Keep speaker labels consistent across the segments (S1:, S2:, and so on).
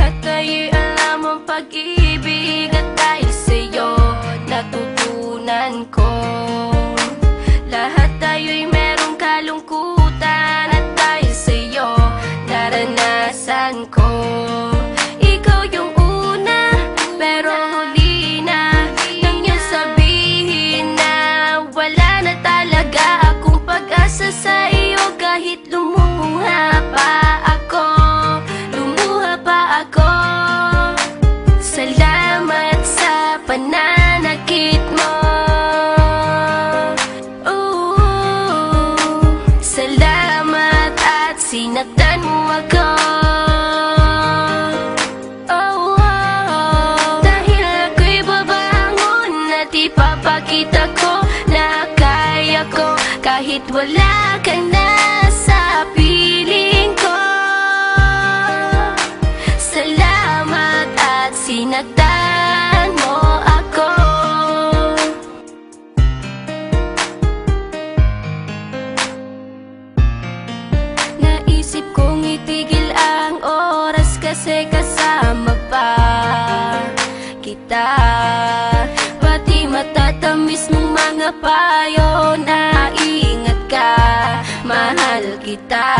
S1: At tayo'y alam ang pag-ibig, at dahil sa'yo natutunan ko. Lahat tayo'y merong kalungkutan, at dahil sa'yo naranasan ko. Ikaw yung una, pero huli na nang iyong sabihin na wala na talaga akong pag-asa sa iyo. Kahit lumuha pa ako, lumuha pa ako. Salamat sa pananakit mo. Salamat at sinaktan mo ako. Dahil ako'y babangon at ipapakita ko na kaya ko kahit wala ka na sa piling ko. Salamat at sinaktan mo ako. Naisip kong itigil ang oras kasi kasama pa kita. Pati matatamis mong mga payo na ingat ka, mahal kita.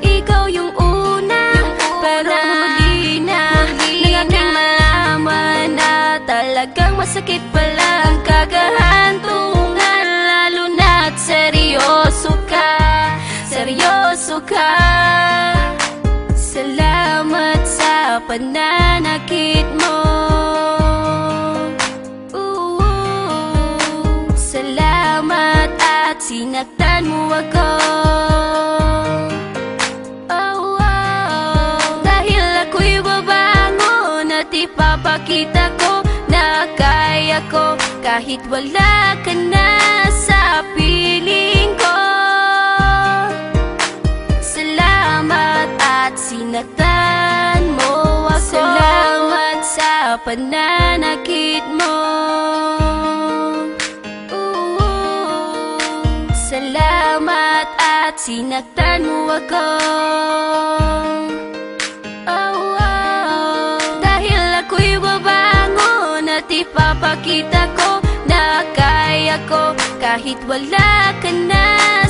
S1: Ikaw yung una, pero huli na nang aking malaman na talagang masakit pala ang kagahantungan. Lalo na't seryoso ka, seryoso ka. Salamat sa pananakit mo. Salamat at sinaktan mo ako. Dahil ako'y babangon at ipapakita ko na kaya ko kahit wala ka na sa piling ko. Salamat at sinaktan mo ako. Salamat sa pananakit mo. Salamat at sinaktan mo ako. Dahil ako'y babangon at ipapakita ko na kaya ko kahit wala ka na